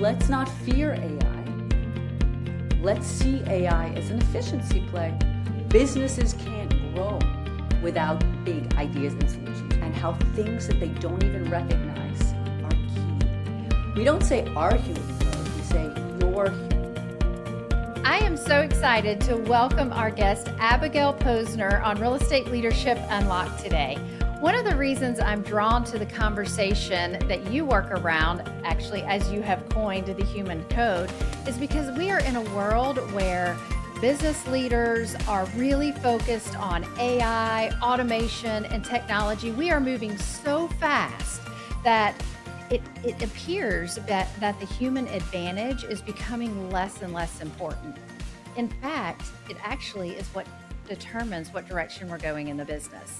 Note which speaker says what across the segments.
Speaker 1: let's not fear AI. Let's see AI as an efficiency play. Businesses can't grow without big ideas and solutions, and how things that they don't even recognize are key. We don't say our human code, we say your human.
Speaker 2: I am so excited to welcome our guest, Abigail Posner, on Real Estate Leadership Unlocked today. One of the reasons I'm drawn to the conversation that you work around, actually, as you have coined the human code, is because we are in a world where business leaders are really focused on AI, automation, and technology. We are moving so fast that it appears that the human advantage is becoming less and less important. In fact, it actually is what determines what direction we're going in the business.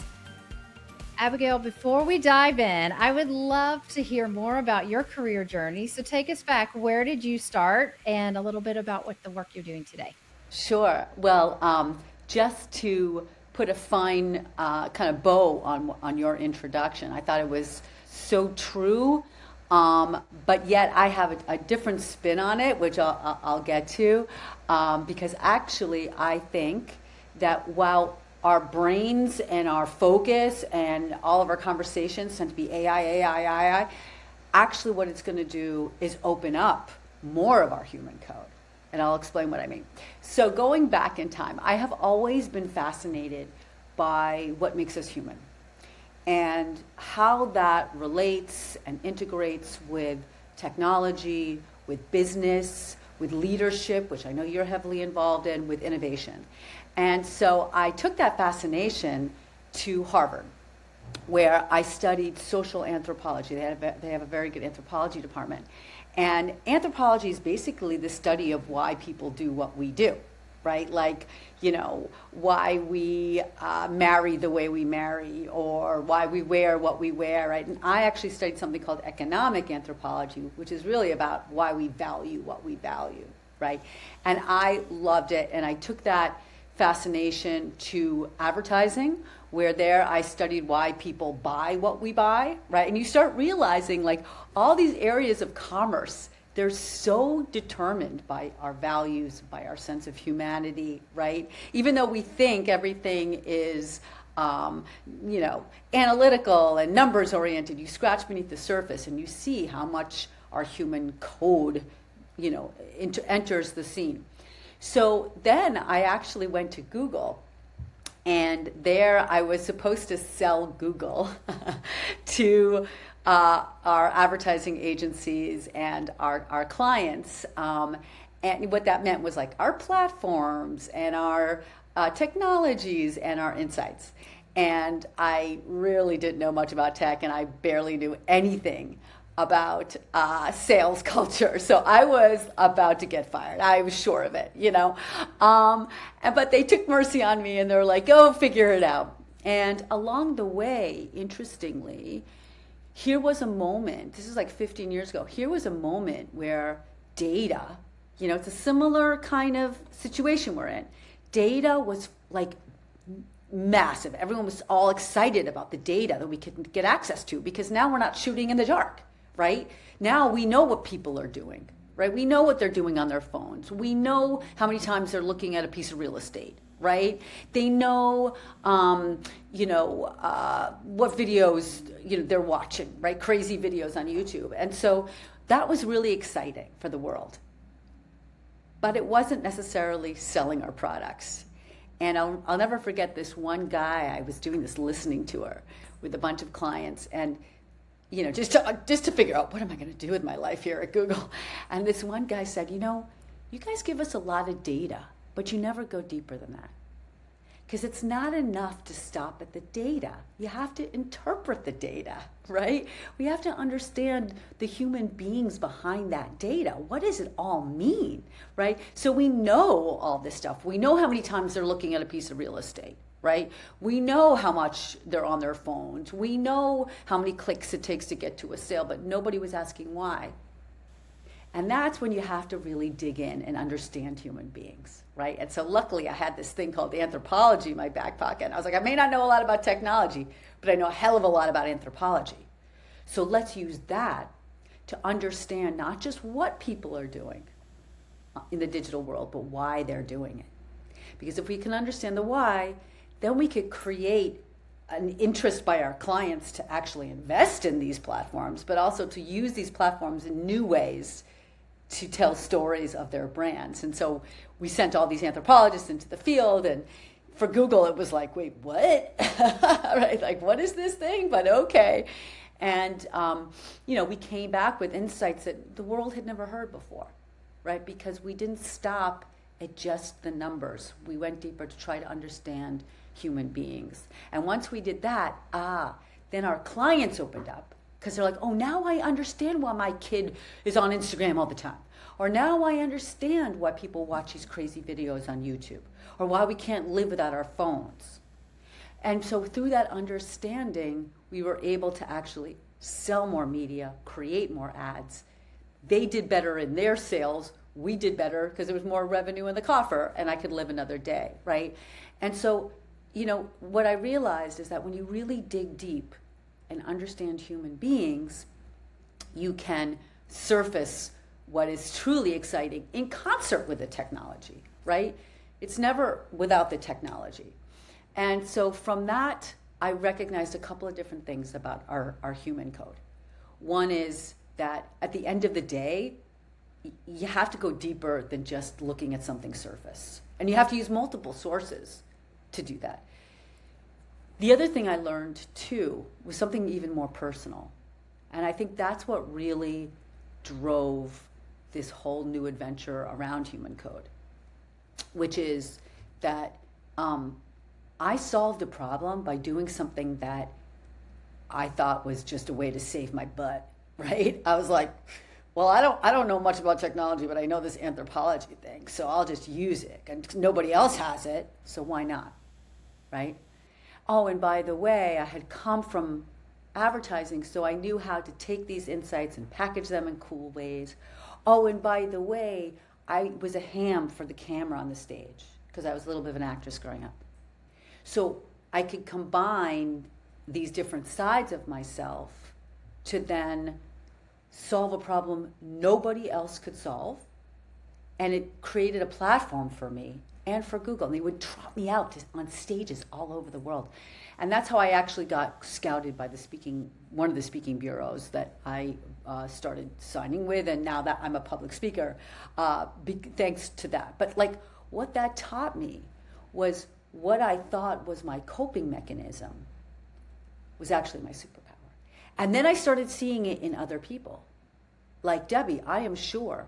Speaker 2: Abigail, before we dive in, I would love to hear more about your career journey. So take us back. Where did you start, and a little bit about what the work you're doing today?
Speaker 1: Sure. Well, just to put a fine kind of bow on your introduction, I thought it was so true, but yet I have a different spin on it, which I'll get to, because actually I think that while our brains and our focus and all of our conversations tend to be AI, actually what it's going to do is open up more of our human code. And I'll explain what I mean. So going back in time, I have always been fascinated by what makes us human and how that relates and integrates with technology, with business, with leadership, which I know you're heavily involved in, with innovation. And so I took that fascination to Harvard, where I studied social anthropology. They have a very good anthropology department. And anthropology is basically the study of why people do what we do, right? Like, why we marry the way we marry, or why we wear what we wear, right? And I actually studied something called economic anthropology, which is really about why we value what we value, right? And I loved it, and I took that fascination to advertising, where there I studied why people buy what we buy, right? And you start realizing, like, all these areas of commerce, they're so determined by our values, by our sense of humanity, right? Even though we think everything is, analytical and numbers oriented, you scratch beneath the surface and you see how much our human code, enters the scene. So then I actually went to Google, and there I was supposed to sell Google to our advertising agencies and our clients. And what that meant was like our platforms and our technologies and our insights. And I really didn't know much about tech, and I barely knew anything about sales culture. So I was about to get fired. I was sure of it, but they took mercy on me, and they were like, go figure it out. And along the way, interestingly, here was a moment, this is like 15 years ago, here was a moment where data, it's a similar kind of situation we're in. Data was like massive. Everyone was all excited about the data that we could get access to, because now we're not shooting in the dark. Right? Now we know what people are doing, right? We know what they're doing on their phones. We know how many times they're looking at a piece of real estate, right? They know, what videos, they're watching, right? Crazy videos on YouTube. And so that was really exciting for the world. But it wasn't necessarily selling our products. And I'll never forget this one guy. I was doing this listening tour with a bunch of clients, and just to figure out, what am I going to do with my life here at Google? And this one guy said, you guys give us a lot of data, but you never go deeper than that. Because it's not enough to stop at the data. You have to interpret the data, right? We have to understand the human beings behind that data. What does it all mean, right? So we know all this stuff. We know how many times they're looking at a piece of real estate. Right? We know how much they're on their phones. We know how many clicks it takes to get to a sale, but nobody was asking why. And that's when you have to really dig in and understand human beings, right? And so luckily I had this thing called anthropology in my back pocket. And I was like, I may not know a lot about technology, but I know a hell of a lot about anthropology. So let's use that to understand not just what people are doing in the digital world, but why they're doing it. Because if we can understand the why, then we could create an interest by our clients to actually invest in these platforms, but also to use these platforms in new ways to tell stories of their brands. And so we sent all these anthropologists into the field, and for Google it was like, wait, what? Right? Like, what is this thing? But okay. And we came back with insights that the world had never heard before, right? Because we didn't stop at just the numbers. We went deeper to try to understand human beings. And once we did that, then our clients opened up, because they're like, oh, now I understand why my kid is on Instagram all the time. Or now I understand why people watch these crazy videos on YouTube. Or why we can't live without our phones. And so through that understanding, we were able to actually sell more media, create more ads. They did better in their sales. We did better because there was more revenue in the coffer, and I could live another day, right? And so, what I realized is that when you really dig deep and understand human beings, you can surface what is truly exciting in concert with the technology, right? It's never without the technology. And so from that, I recognized a couple of different things about our human code. One is that at the end of the day, you have to go deeper than just looking at something surface. And you have to use multiple sources to do that. The other thing I learned, too, was something even more personal. And I think that's what really drove this whole new adventure around human code, which is that I solved a problem by doing something that I thought was just a way to save my butt, right? I was like, well, I don't know much about technology, but I know this anthropology thing, so I'll just use it. And nobody else has it, so why not, right? Oh, and by the way, I had come from advertising, so I knew how to take these insights and package them in cool ways. Oh, and by the way, I was a ham for the camera on the stage because I was a little bit of an actress growing up. So I could combine these different sides of myself to then solve a problem nobody else could solve. And it created a platform for me and for Google. And they would trot me out on stages all over the world. And that's how I actually got scouted by one of the speaking bureaus that I started signing with. And now that I'm a public speaker, thanks to that. But what that taught me was what I thought was my coping mechanism was actually my superpower. And then I started seeing it in other people. Like Debbie, I am sure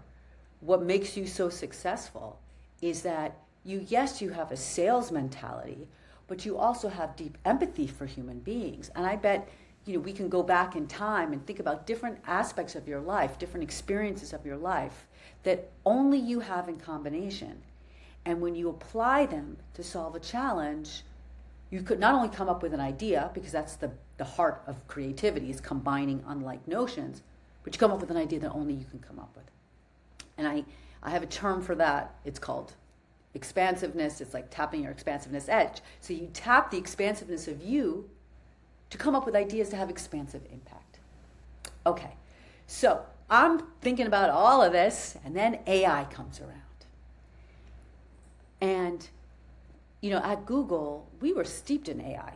Speaker 1: what makes you so successful is that you have a sales mentality, but you also have deep empathy for human beings. And I bet, we can go back in time and think about different aspects of your life, different experiences of your life that only you have in combination. And when you apply them to solve a challenge, you could not only come up with an idea, because that's the heart of creativity, is combining unlike notions, but you come up with an idea that only you can come up with. And I have a term for that. It's called expansiveness. It's like tapping your expansiveness edge. So you tap the expansiveness of you to come up with ideas to have expansive impact. Okay, so I'm thinking about all of this, and then AI comes around. And, at Google, we were steeped in AI.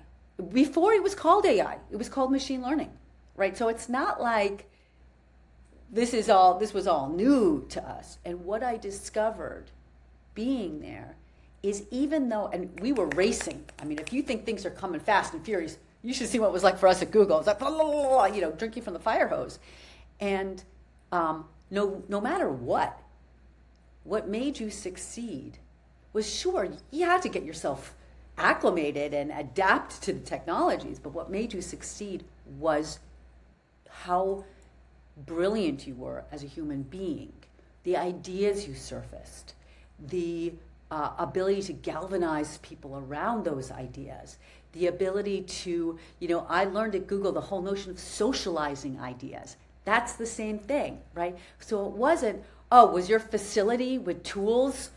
Speaker 1: Before it was called AI, it was called machine learning, right? So it's not like this was all new to us. And what I discovered being there is and we were racing. I mean, if you think things are coming fast and furious, you should see what it was like for us at Google. It was like, blah, blah, blah, drinking from the fire hose. And no matter what made you succeed was, sure, you had to get yourself acclimated and adapt to the technologies, but what made you succeed was how brilliant you were as a human being, the ideas you surfaced, the ability to galvanize people around those ideas, the ability to, I learned at Google the whole notion of socializing ideas. That's the same thing, right? So it wasn't, was your facility with tools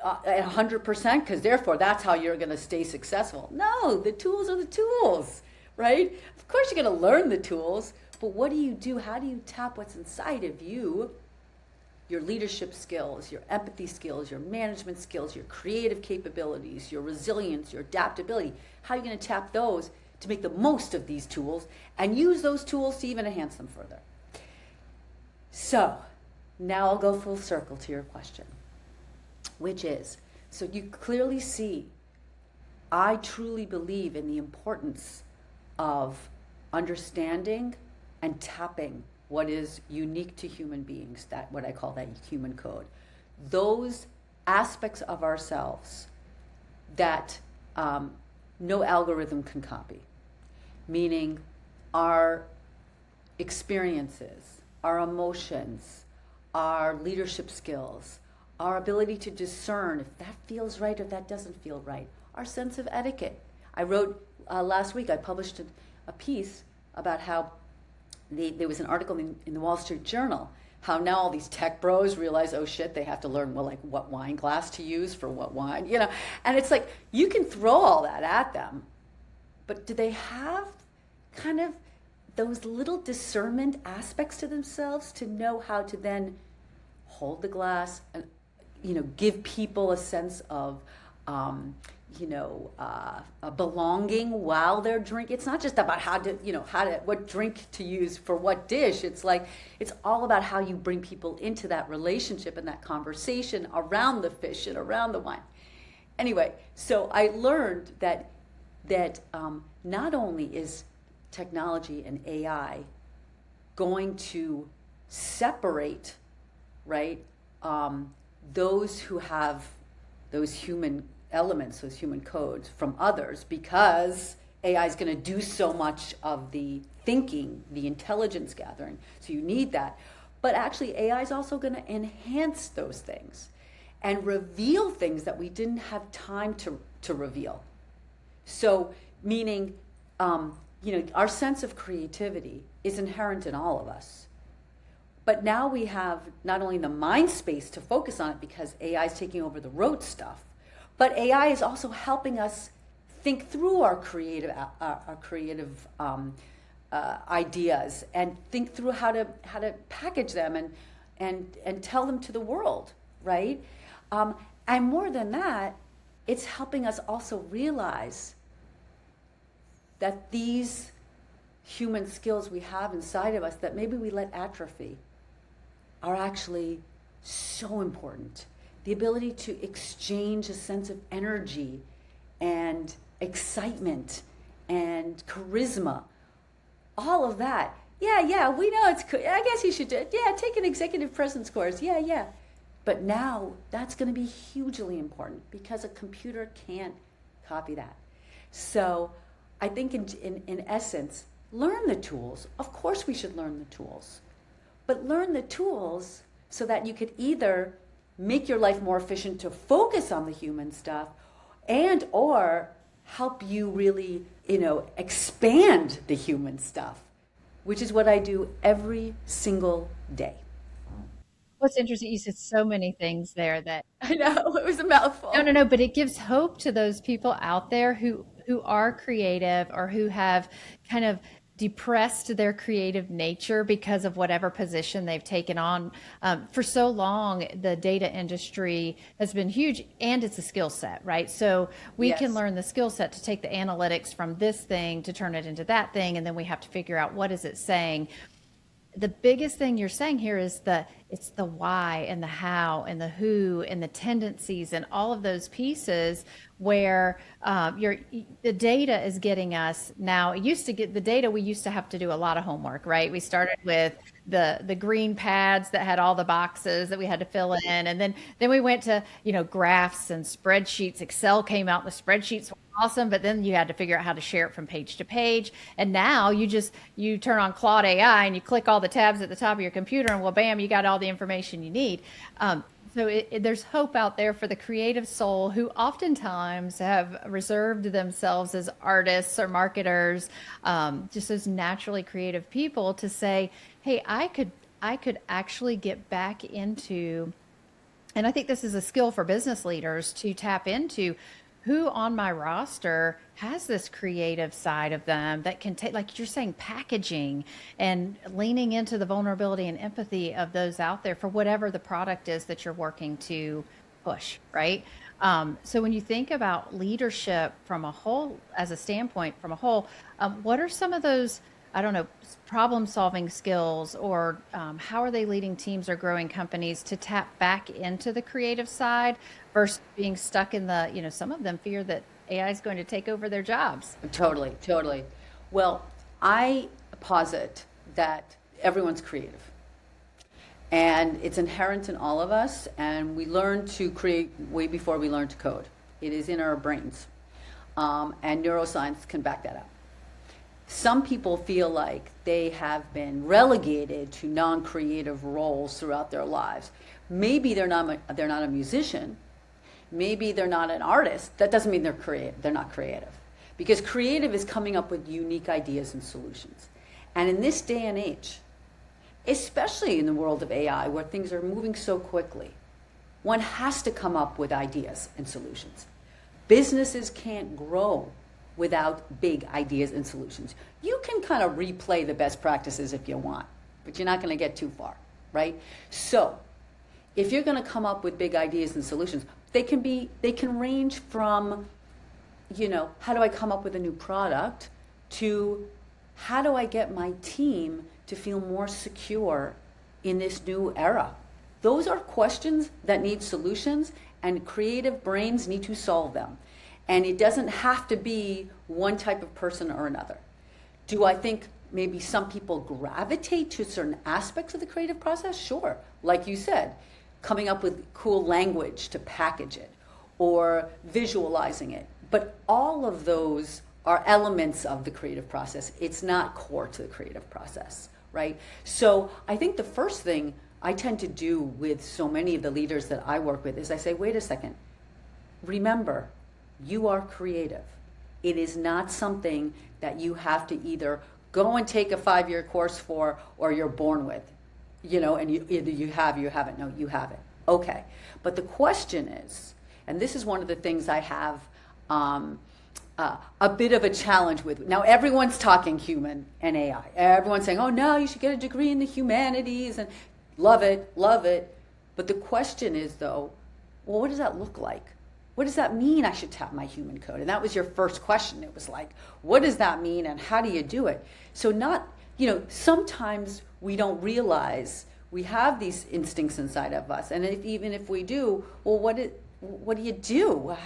Speaker 1: at 100%, because therefore that's how you're going to stay successful. No, the tools are the tools, right? Of course you're going to learn the tools, But what do you do? How do you tap what's inside of you? Your leadership skills, your empathy skills, your management skills, your creative capabilities, your resilience, your adaptability. How are you going to tap those to make the most of these tools and use those tools to even enhance them further? So now I'll go full circle to your question, which is, so you clearly see, I truly believe in the importance of understanding and tapping what is unique to human beings, that what I call that human code. Those aspects of ourselves that no algorithm can copy, meaning our experiences, our emotions, our leadership skills, our ability to discern if that feels right or that doesn't feel right, our sense of etiquette. I wrote last week, I published a piece about how there was an article in the Wall Street Journal, how now all these tech bros realize, oh shit, they have to learn, well, like what wine glass to use for what wine, you know? And it's like, you can throw all that at them, but do they have kind of those little discernment aspects to themselves to know how to then hold the glass and, you know, give people a sense of, a belonging while they're drinking. It's not just about what drink to use for what dish. It's like, it's all about how you bring people into that relationship and that conversation around the fish and around the wine. Anyway, so I learned that not only is technology and AI going to separate, right, those who have those human elements, those human codes from others, because AI is going to do so much of the thinking, the intelligence gathering. So you need that. But actually, AI is also going to enhance those things and reveal things that we didn't have time to reveal. So meaning, our sense of creativity is inherent in all of us. But now we have not only the mind space to focus on it because AI is taking over the rote stuff, but AI is also helping us think through our creative ideas and think through how to package them and tell them to the world, right? And more than that, it's helping us also realize that these human skills we have inside of us that maybe we let atrophy are actually so important. The ability to exchange a sense of energy and excitement and charisma, all of that. Yeah, we know it's cool. I guess you should do it. Yeah, take an executive presence course. Yeah. But now that's going to be hugely important because a computer can't copy that. So I think in essence, learn the tools. Of course we should learn the tools. But learn the tools so that you could either make your life more efficient to focus on the human stuff and or help you really, expand the human stuff, which is what I do every single day.
Speaker 2: What's interesting, you said so many things there that
Speaker 1: I know, it was a mouthful.
Speaker 2: No, but it gives hope to those people out there who are creative or who have kind of depressed their creative nature because of whatever position they've taken on. For so long, the data industry has been huge, and it's a skill set, right? So we can learn the skill set to take the analytics from this thing to turn it into that thing, and then we have to figure out what is it saying. The biggest thing you're saying here is it's the why and the how and the who and the tendencies and all of those pieces where the data is getting us now. It used to get the data. We used to have to do a lot of homework, right? We started with the green pads that had all the boxes that we had to fill in. And then we went to, graphs and spreadsheets. Excel came out, the spreadsheets were awesome, but then you had to figure out how to share it from page to page. And now you turn on Claude AI and you click all the tabs at the top of your computer and well, bam, you got all the information you need. So there's hope out there for the creative soul who oftentimes have reserved themselves as artists or marketers, just as naturally creative people to say, hey, I could actually get back into, and I think this is a skill for business leaders to tap into, who on my roster has this creative side of them that can take, like you're saying, packaging and leaning into the vulnerability and empathy of those out there for whatever the product is that you're working to push, right? So when you think about leadership from a whole, as a standpoint from a whole, what are some of those, I don't know, problem solving skills, or how are they leading teams or growing companies to tap back into the creative side versus being stuck in the, some of them fear that AI is going to take over their jobs.
Speaker 1: Totally, totally. Well, I posit that everyone's creative. And it's inherent in all of us, and we learn to create way before we learn to code. It is in our brains. And neuroscience can back that up. Some people feel like they have been relegated to non-creative roles throughout their lives. Maybe they're not a musician. Maybe they're not an artist. That doesn't mean they're not creative. Because creative is coming up with unique ideas and solutions. And in this day and age, especially in the world of AI, where things are moving so quickly, one has to come up with ideas and solutions. Businesses can't grow without big ideas and solutions. You can kind of replay the best practices if you want, but you're not going to get too far, right? So if you're going to come up with big ideas and solutions, they can range from, how do I come up with a new product, to how do I get my team to feel more secure in this new era? Those are questions that need solutions, and creative brains need to solve them. And it doesn't have to be one type of person or another. Do I think maybe some people gravitate to certain aspects of the creative process? Sure. Like you said, coming up with cool language to package it, or visualizing it. But all of those are elements of the creative process. It's not core to the creative process, right? So I think the first thing I tend to do with so many of the leaders that I work with is I say, wait a second, remember, you are creative. It is not something that you have to either go and take a 5-year course for, or you're born with, and either you have, you haven't. No, you have it. Okay. But the question is, and this is one of the things I have a bit of a challenge with. Now, everyone's talking human and AI. Everyone's saying, oh, no, you should get a degree in the humanities, and love it, love it. But the question is, though, well, what does that look like? What does that mean I should tap my human code? And that was your first question. It was like, what does that mean, and how do you do it? So sometimes we don't realize we have these instincts inside of us. And even if we do, well, what do you do? What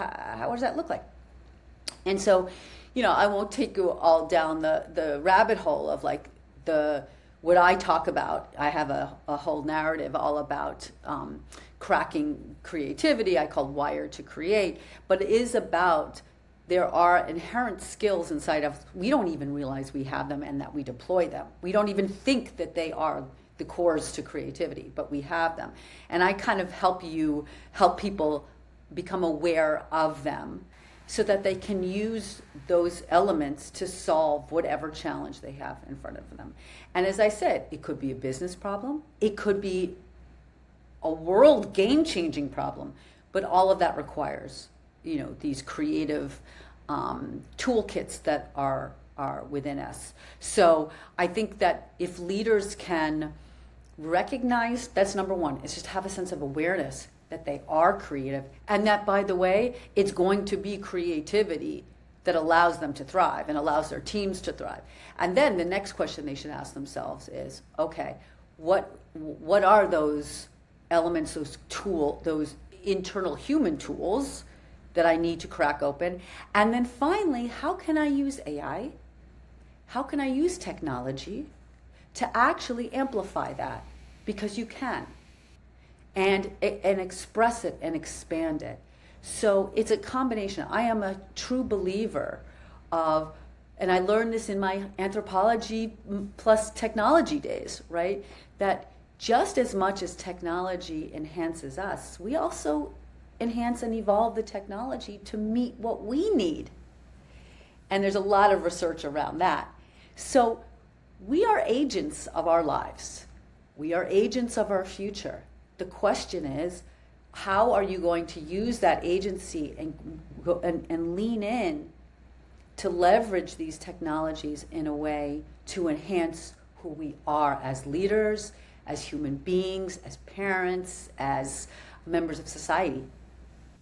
Speaker 1: does that look like? And so, I won't take you all down the rabbit hole of what I talk about. I have a whole narrative all about cracking creativity. I call Wired to Create, but it is about, there are inherent skills inside of us. We don't even realize we have them and that we deploy them. We don't even think that they are the cores to creativity, but we have them. And I kind of help people become aware of them so that they can use those elements to solve whatever challenge they have in front of them. And as I said, it could be a business problem. It could be a world game-changing problem. But all of that requires, these creative toolkits that are within us. So I think that if leaders can recognize, that's number one, is just have a sense of awareness that they are creative, and that, by the way, it's going to be creativity that allows them to thrive and allows their teams to thrive. And then the next question they should ask themselves is, okay, what are those elements, those internal human tools that I need to crack open? And then finally, how can I use AI? How can I use technology to actually amplify that? Because you can. And express it and expand it. So it's a combination. I am a true believer of, and I learned this in my anthropology plus technology days, right? That just as much as technology enhances us, we also enhance and evolve the technology to meet what we need. And there's a lot of research around that. So we are agents of our lives. We are agents of our future. The question is, how are you going to use that agency and go and lean in to leverage these technologies in a way to enhance who we are as leaders, as human beings, as parents, as members of society.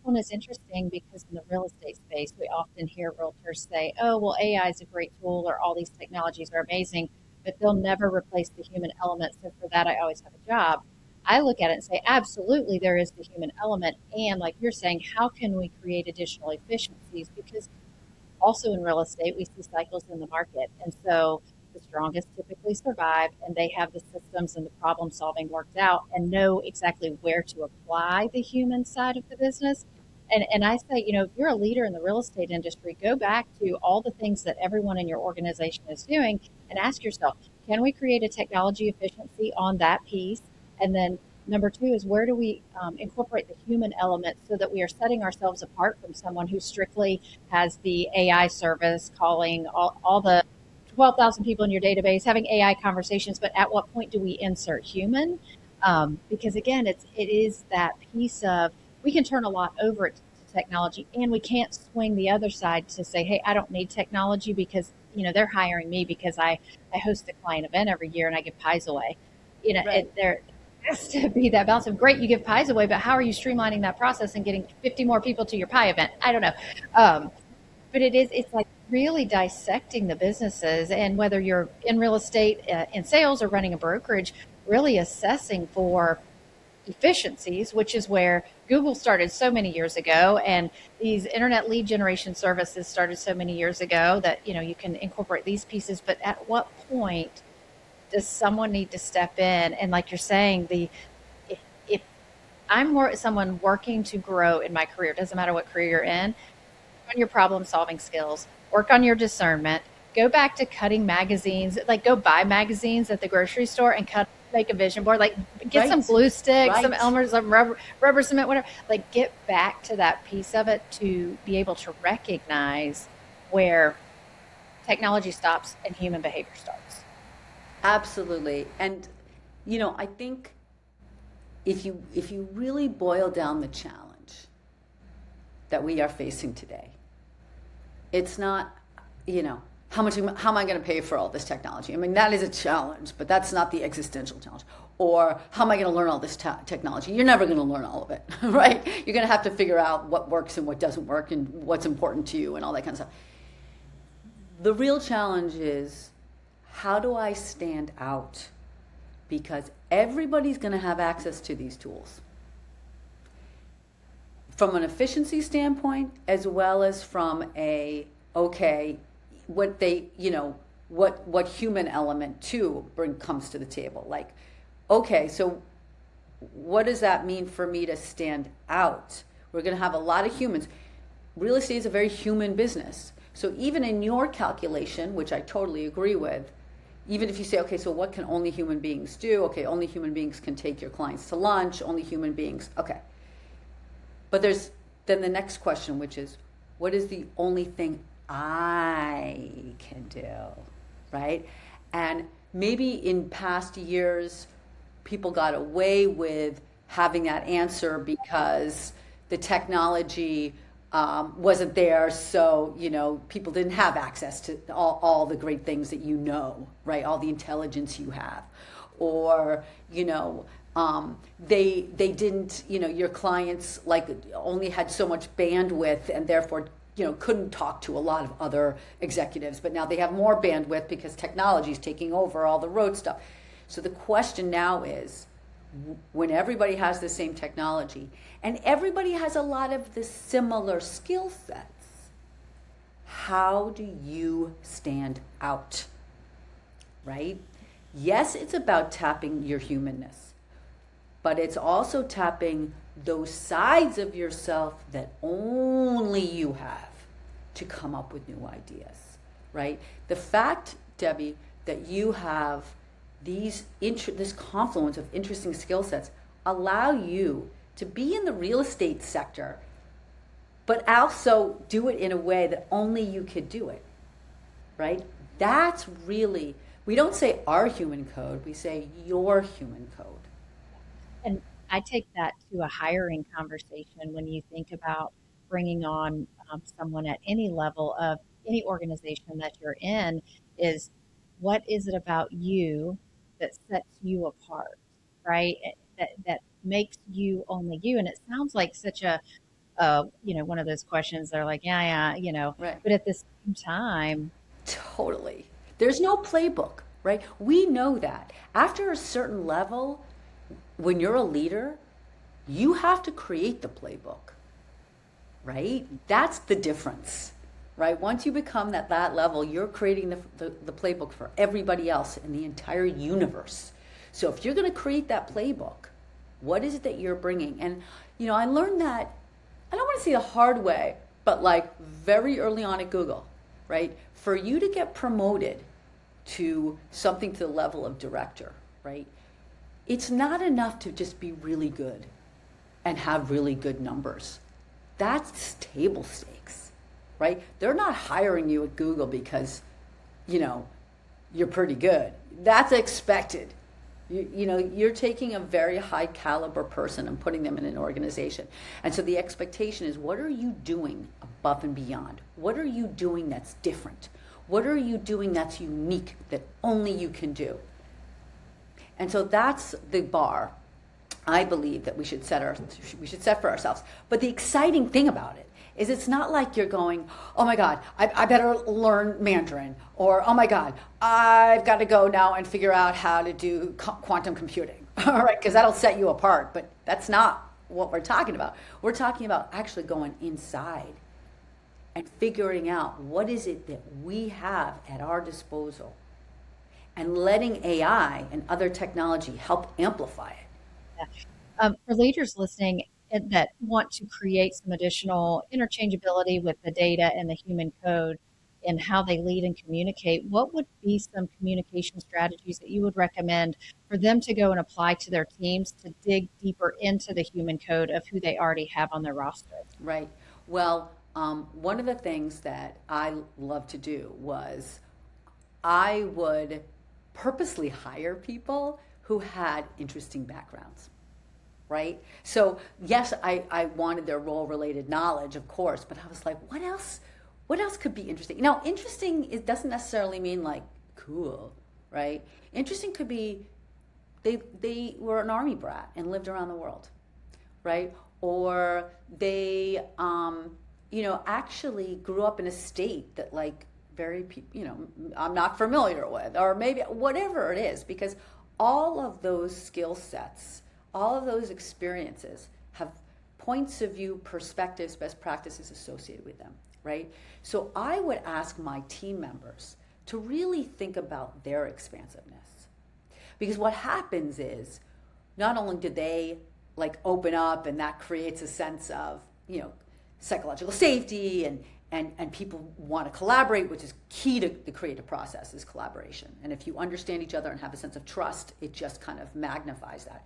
Speaker 2: Well, it's interesting because in the real estate space, we often hear realtors say, oh, well, AI is a great tool or all these technologies are amazing, but they'll never replace the human element. So for that, I always have a job. I look at it and say, absolutely, there is the human element. And like you're saying, how can we create additional efficiencies? Because also in real estate, we see cycles in the market. And so the strongest typically survive and they have the systems and the problem solving worked out and know exactly where to apply the human side of the business. And I say, if you're a leader in the real estate industry, go back to all the things that everyone in your organization is doing and ask yourself, can we create a technology efficiency on that piece? And then number two is where do we incorporate the human element so that we are setting ourselves apart from someone who strictly has the AI service calling all the 12,000 people in your database, having AI conversations, but at what point do we insert human? Because again, it is that piece of we can turn a lot over to technology, and we can't swing the other side to say, hey, I don't need technology because they're hiring me because I host a client event every year and I give pies away.
Speaker 1: Right.
Speaker 2: There has to be that balance of great, you give pies away, but how are you streamlining that process and getting 50 more people to your pie event? I don't know. But it's like really dissecting the businesses, and whether you're in real estate, in sales, or running a brokerage, really assessing for efficiencies, which is where Google started so many years ago, and these internet lead generation services started so many years ago that you can incorporate these pieces. But at what point does someone need to step in? And like you're saying, if I'm someone working to grow in my career, doesn't matter what career you're in, on your problem solving skills, work on your discernment, go back to cutting magazines, like go buy magazines at the grocery store and make a vision board, like get
Speaker 1: Right.
Speaker 2: some glue sticks,
Speaker 1: Right.
Speaker 2: some Elmer's, some rubber cement, whatever, like get back to that piece of it to be able to recognize where technology stops and human behavior starts.
Speaker 1: Absolutely. And I think if you really boil down the challenge that we are facing today, it's not, how am I going to pay for all this technology? I mean, that is a challenge, but that's not the existential challenge. Or how am I going to learn all this technology? You're never going to learn all of it, right? You're going to have to figure out what works and what doesn't work and what's important to you and all that kind of stuff. The real challenge is, how do I stand out? Because everybody's going to have access to these tools, from an efficiency standpoint, as well as from what they, what human element too comes to the table. Like, okay, so what does that mean for me to stand out? We're going to have a lot of humans. Real estate is a very human business. So even in your calculation, which I totally agree with, even if you say, okay, so what can only human beings do? Okay, only human beings can take your clients to lunch, only human beings, okay. But there's then the next question, which is, what is the only thing I can do, right? And maybe in past years, people got away with having that answer because the technology wasn't there, so people didn't have access to all the great things that right? All the intelligence you have, or they didn't, your clients like only had so much bandwidth and therefore couldn't talk to a lot of other executives, but now they have more bandwidth because technology is taking over all the road stuff. So the question now is, when everybody has the same technology and everybody has a lot of the similar skill sets, how do you stand out, right? Yes, it's about tapping your humanness, but it's also tapping those sides of yourself that only you have to come up with new ideas, right? The fact, Debbie, that you have this confluence of interesting skill sets allow you to be in the real estate sector, but also do it in a way that only you could do it, right? That's really, we don't say our human code, we say your human code.
Speaker 2: And I take that to a hiring conversation when you think about bringing on someone at any level of any organization that you're in is, what is it about you that sets you apart, right? That makes you only you. And it sounds like such a, one of those questions that are like, yeah,
Speaker 1: Right.
Speaker 2: but at the same time,
Speaker 1: Totally. There's no playbook, right? We know that. After a certain level, when you're a leader, you have to create the playbook, right? That's the difference, right? Once you become that level, you're creating the playbook for everybody else in the entire universe. So if you're going to create that playbook, what is it that you're bringing? And, I learned that, I don't want to say the hard way, but like very early on at Google, right? For you to get promoted to something to the level of director, right? It's not enough to just be really good and have really good numbers. That's table stakes, right? They're not hiring you at Google because, you're pretty good. That's expected. You're taking a very high caliber person and putting them in an organization. And so the expectation is, what are you doing above and beyond? What are you doing that's different? What are you doing that's unique that only you can do? And so that's the bar I believe that we should set for ourselves. But the exciting thing about it is, it's not like you're going, oh my God, I better learn Mandarin, or oh my God, I've got to go now and figure out how to do quantum computing, all right, because that'll set you apart. But that's not what we're talking about. We're talking about actually going inside and figuring out what is it that we have at our disposal, and letting AI and other technology help amplify it.
Speaker 2: For leaders listening that want to create some additional interchangeability with the data and the human code in how they lead and communicate, what would be some communication strategies that you would recommend for them to go and apply to their teams to dig deeper into the human code of who they already have on their roster?
Speaker 1: Right. Well, one of the things that I love to do was, I would purposely hire people who had interesting backgrounds, right? So yes, I wanted their role-related knowledge, of course, but I was like, what else could be interesting? Interesting, it doesn't necessarily mean like cool, right? Interesting could be they were an army brat and lived around the world, right? Or they, actually grew up in a state that like I'm not familiar with, or maybe whatever it is, because all of those skill sets, all of those experiences have points of view, perspectives, best practices associated with them, right? So I would ask my team members to really think about their expansiveness. Because what happens is, not only do they like open up, and that creates a sense of, psychological safety, and people want to collaborate, which is key to the creative process, is collaboration. And if you understand each other and have a sense of trust, it just kind of magnifies that.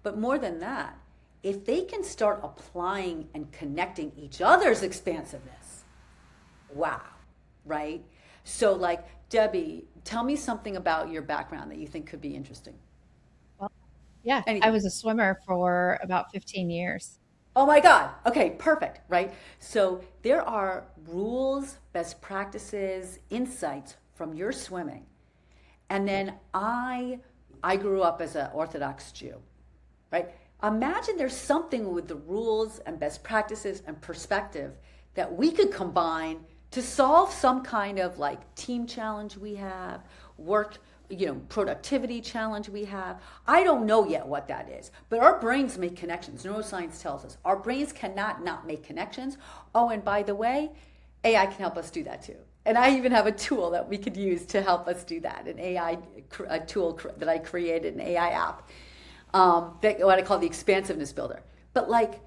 Speaker 1: But more than that, if they can start applying and connecting each other's expansiveness, wow, right? So like, Debbie, tell me something about your background that you think could be interesting.
Speaker 2: Well, yeah, I was a swimmer for about 15 years.
Speaker 1: Oh my God. Okay, perfect, right? So there are rules, best practices, insights from your swimming. And then I grew up as an Orthodox Jew, right? Imagine there's something with the rules and best practices and perspective that we could combine to solve some kind of like team challenge we have, work, productivity challenge we have. I don't know yet what that is, but our brains make connections. Neuroscience tells us our brains cannot not make connections. Oh, and by the way, AI can help us do that too. And I even have a tool that we could use to help us do that, a tool that I created, an AI app, that what I call the Expansiveness Builder. But like,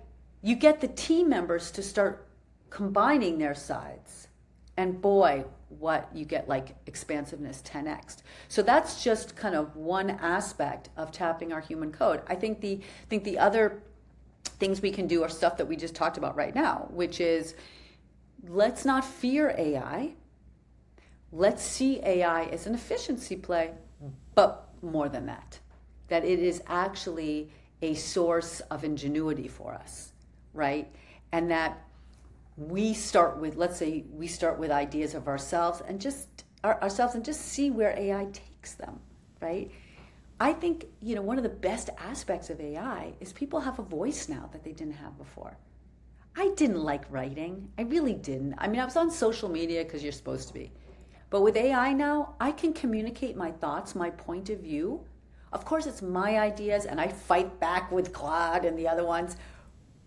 Speaker 1: you get the team members to start combining their sides, and boy, what you get, like expansiveness 10x. So that's just kind of one aspect of tapping our human code. I think the other things we can do are stuff that we just talked about right now, which is, let's not fear AI. Let's see AI as an efficiency play, but more than that it is actually a source of ingenuity for us, right? And that we start with, let's say we start with ideas of ourselves and just see where AI takes them, right? I think, one of the best aspects of AI is people have a voice now that they didn't have before. I didn't like writing. I really didn't. I mean, I was on social media because you're supposed to be. But with AI now, I can communicate my thoughts, my point of view. Of course, it's my ideas, and I fight back with Claude and the other ones.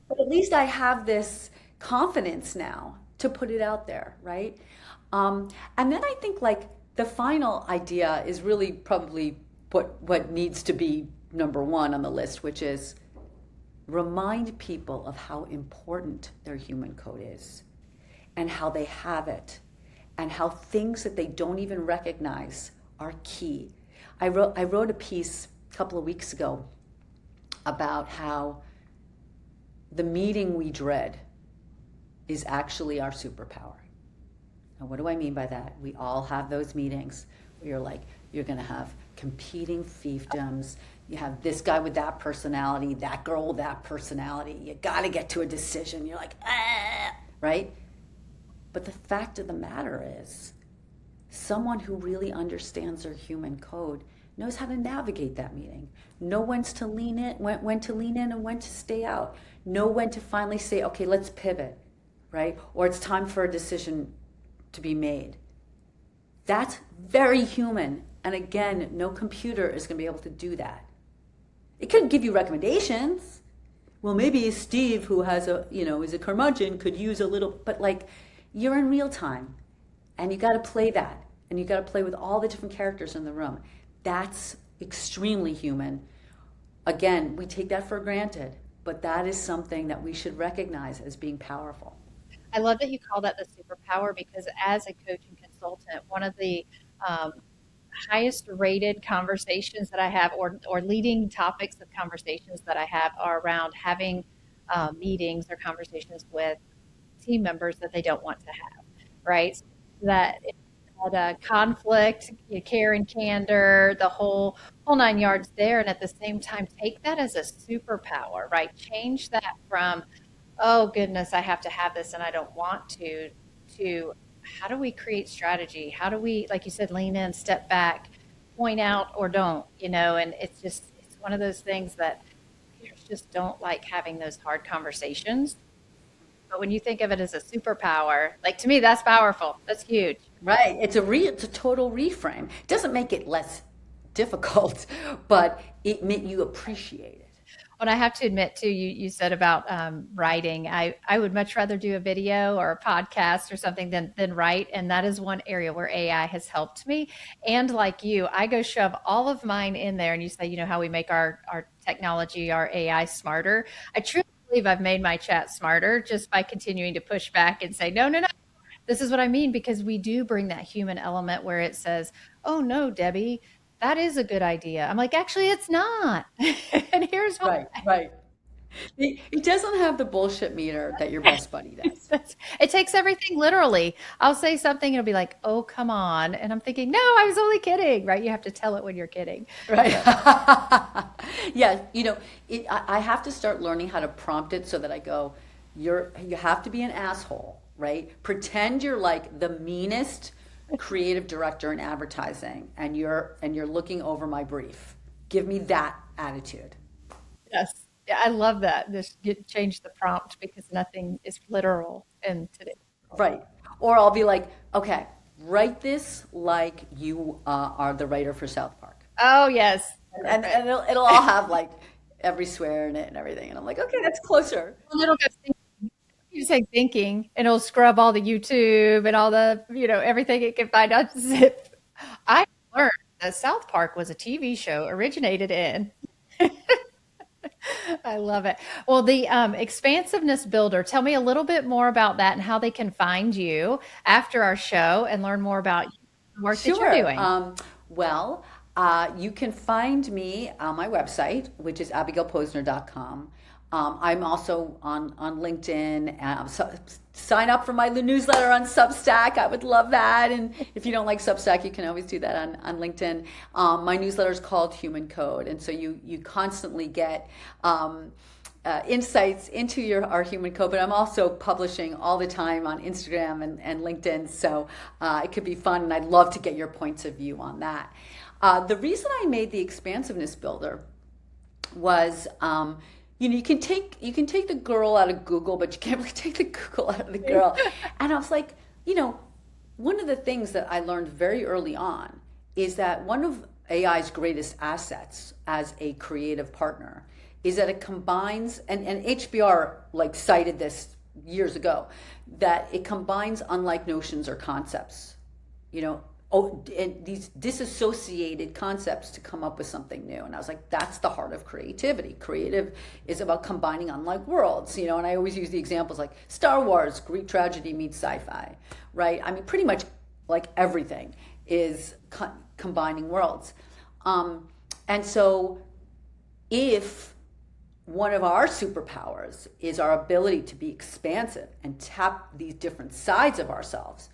Speaker 1: But at least I have this confidence now to put it out there, right? And then I think like the final idea is really probably what needs to be number one on the list, which is remind people of how important their human code is and how they have it and how things that they don't even recognize are key. I wrote a piece a couple of weeks ago about how the meeting we dread is actually our superpower. Now, what do I mean by that? We all have those meetings where you're going to have competing fiefdoms. You have this guy with that personality, that girl with that personality. You got to get to a decision. You're like, right? But the fact of the matter is, someone who really understands their human code knows how to navigate that meeting, know when to lean in, when to lean in and when to stay out, know when to finally say, okay, let's pivot, right? Or it's time for a decision to be made. That's very human. And again, no computer is going to be able to do that. It could give you recommendations. Well, maybe Steve, who has is a curmudgeon, could use a little, but like, you're in real time and you got to play that. And you got to play with all the different characters in the room. That's extremely human. Again, we take that for granted, but that is something that we should recognize as being powerful.
Speaker 2: I love that you call that the superpower, because as a coach and consultant, one of the highest rated conversations that I have, or leading topics of conversations that I have, are around having meetings or conversations with team members that they don't want to have, right? That conflict, care and candor, the whole nine yards there. And at the same time, take that as a superpower, right? Change that from, oh goodness, I have to have this and I don't want to how do we create strategy? How do we, like you said, lean in, step back, point out or don't, and it's one of those things that leaders just don't like having those hard conversations. But when you think of it as a superpower, like, to me, that's powerful. That's huge.
Speaker 1: Right. It's a total reframe. It doesn't make it less difficult, but it makes you appreciate it.
Speaker 2: And I have to admit, too, you said about writing. I would much rather do a video or a podcast or something than write. And that is one area where AI has helped me. And like you, I go shove all of mine in there. And you say, how we make our technology, our AI smarter. I truly believe I've made my chat smarter just by continuing to push back and say, no. This is what I mean, because we do bring that human element where it says, oh, no, Debbie, that is a good idea. I'm like, actually, it's not. And here's why.
Speaker 1: Right. It doesn't have the bullshit meter that your best buddy does.
Speaker 2: It takes everything literally. I'll say something and it'll be like, oh, come on. And I'm thinking, no, I was only kidding, right? You have to tell it when you're kidding.
Speaker 1: Right. Yeah. I have to start learning how to prompt it so that I go, you have to be an asshole, right? Pretend you're like the meanest creative director in advertising and you're looking over my brief. Give me that attitude.
Speaker 2: Yes. Yeah, I love that. Change the prompt, because nothing is literal in today.
Speaker 1: Right. Or I'll be like, okay, write this like you are the writer for South Park.
Speaker 2: Oh, yes.
Speaker 1: And it'll all have like every swear in it and everything. And I'm like, okay, that's closer.
Speaker 2: And it'll go thinking. You say thinking, and it'll scrub all the YouTube and all the, everything it can find out. I learned that South Park was a TV show originated in. I love it. Well, the Expansiveness Builder, tell me a little bit more about that and how they can find you after our show and learn more about the work that you're doing.
Speaker 1: You can find me on my website, which is abigailposner.com. I'm also on LinkedIn. So sign up for my newsletter on Substack. I would love that. And if you don't like Substack, you can always do that on LinkedIn. My newsletter is called Human Code. And so you constantly get insights into our human code, but I'm also publishing all the time on Instagram and LinkedIn, so it could be fun, and I'd love to get your points of view on that. The reason I made the Expansiveness Builder was, you can take the girl out of Google, but you can't really take the Google out of the girl. And I was like, one of the things that I learned very early on is that one of AI's greatest assets as a creative partner is that it combines, and HBR like cited this years ago, that it combines unlike notions or concepts, and these disassociated concepts to come up with something new. And I was like, that's the heart of creativity. Creative is about combining unlike worlds, and I always use the examples like Star Wars, Greek tragedy meets sci-fi, right? I mean, pretty much like everything is combining worlds. And so if one of our superpowers is our ability to be expansive and tap these different sides of ourselves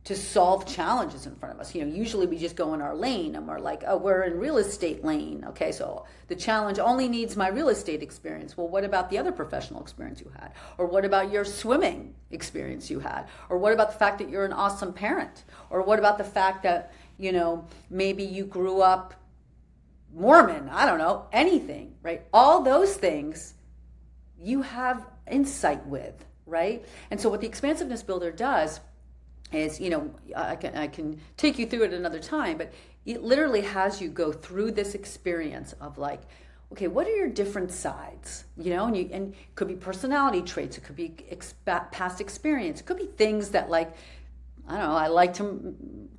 Speaker 1: to solve challenges in front of us. Usually we just go in our lane and we're like, oh, we're in real estate lane. Okay, so the challenge only needs my real estate experience. Well, what about the other professional experience you had? Or what about your swimming experience you had? Or what about the fact that you're an awesome parent? Or what about the fact that, maybe you grew up Mormon, I don't know, anything, right? All those things you have insight with, right? And so what the Expansiveness Builder does is, I can take you through it another time, but it literally has you go through this experience of like, okay, what are your different sides? And it could be personality traits, it could be past experience, it could be things that like, I don't know, I like to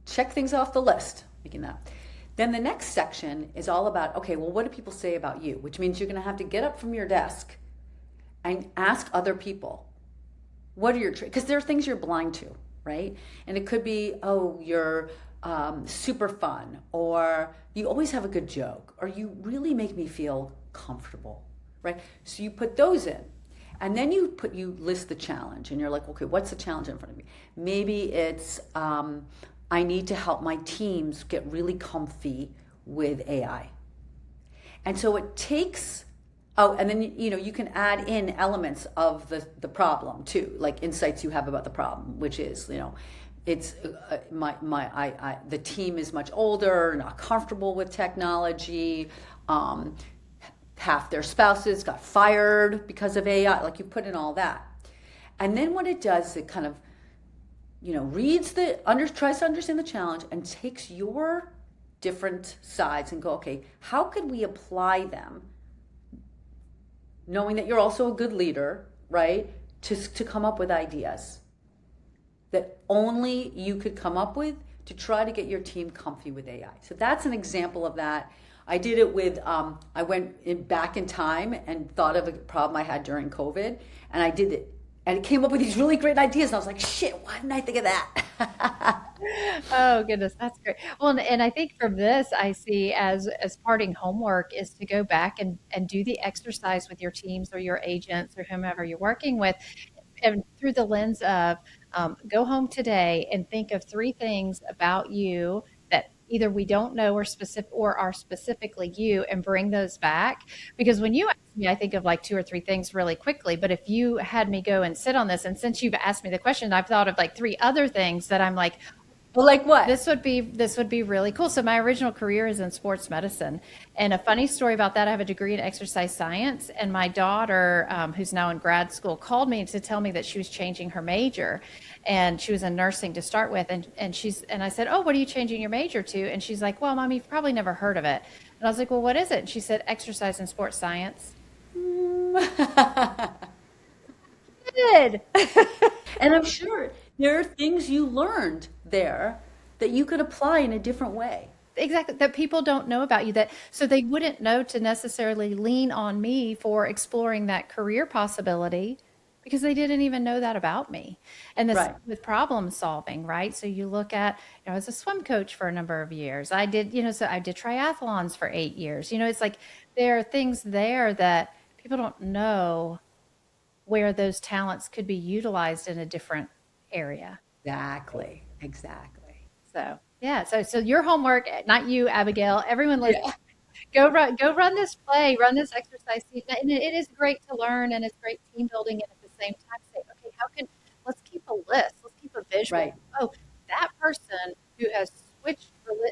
Speaker 1: check things off the list, making that. Then the next section is all about, okay, well, what do people say about you? Which means you're going to have to get up from your desk and ask other people, what are your traits? Because there are things you're blind to, right? And it could be, oh, you're super fun, or you always have a good joke, or you really make me feel comfortable, right? So you put those in. And then you list the challenge, and you're like, okay, what's the challenge in front of me? Maybe it's, I need to help my teams get really comfy with AI. And so it takes, and then, you can add in elements of the problem too, like insights you have about the problem, which is, it's the team is much older, not comfortable with technology. Half their spouses got fired because of AI. Like, you put in all that. And then what it does, it kind of, reads tries to understand the challenge and takes your different sides and go, okay, how could we apply them, knowing that you're also a good leader, right, to come up with ideas that only you could come up with to try to get your team comfy with AI. So that's an example of that. I did it with, I went back in time and thought of a problem I had during COVID, and I did it. And it came up with these really great ideas, and I was like, shit, why didn't I think of that?
Speaker 2: Oh, goodness, that's great. Well, and I think from this, I see as parting homework is to go back and do the exercise with your teams or your agents or whomever you're working with, and through the lens of go home today and think of 3 things about you that either we don't know or are specifically you, and bring those back. Because when you ask me, I think of like 2 or 3 things really quickly. But if you had me go and sit on this, and since you've asked me the question, I've thought of like 3 other things that I'm like,
Speaker 1: Well, like what?
Speaker 2: this would be really cool. So my original career is in sports medicine, and a funny story about that: I have a degree in exercise science, and my daughter, who's now in grad school, called me to tell me that she was changing her major, and she was in nursing to start with, and I said, oh, what are you changing your major to? And she's like, well, Mom, you've probably never heard of it. And I was like, well, what is it? And she said, exercise and sports science. Good.
Speaker 1: And I'm sure there are things you learned there that you could apply in a different way.
Speaker 2: Exactly, that people don't know about you, that so they wouldn't know to necessarily lean on me for exploring that career possibility because they didn't even know that about me. And this
Speaker 1: Right.
Speaker 2: with problem solving, right? So you look at, I was a swim coach for a number of years. I did, so I did triathlons for 8 years. It's like there are things there that people don't know where those talents could be utilized in a different area.
Speaker 1: Exactly.
Speaker 2: So yeah, so your homework, not you, Abigail, everyone listening.
Speaker 1: Yeah.
Speaker 2: Go run this play, run this exercise. And it is great to learn, and it's great team building. And at the same time, say, okay, let's keep a list. Let's keep a visual.
Speaker 1: Right.
Speaker 2: Oh, that person who has switched,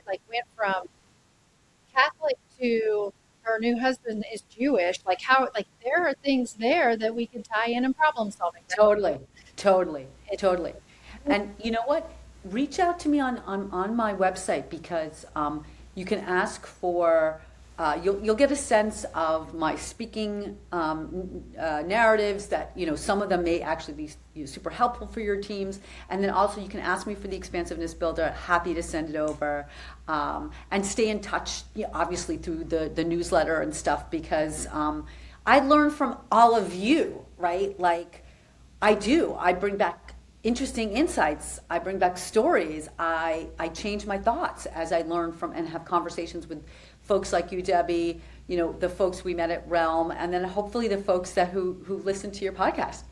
Speaker 2: like went from Catholic to her new husband is Jewish. Like there are things there that we can tie in problem solving.
Speaker 1: Totally, totally, totally. And you know what? Reach out to me on my website, because you can ask for, you'll get a sense of my speaking narratives that, some of them may actually be super helpful for your teams. And then also you can ask me for the Expansiveness Builder. Happy to send it over. And stay in touch, obviously, through the newsletter and stuff, because I learn from all of you, right? Like I do. I bring back interesting insights. I bring back stories. I change my thoughts as I learn from and have conversations with folks like you, Debbie, the folks we met at Realm, and then hopefully the folks who listen to your podcast.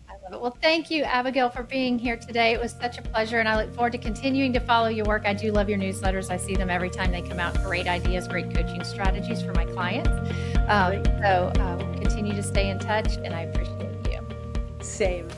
Speaker 2: I love it. Well, thank you, Abigail, for being here today. It was such a pleasure, and I look forward to continuing to follow your work. I do love your newsletters. I see them every time they come out. Great ideas, great coaching strategies for my clients. So we'll continue to stay in touch, and I appreciate you.
Speaker 1: Same.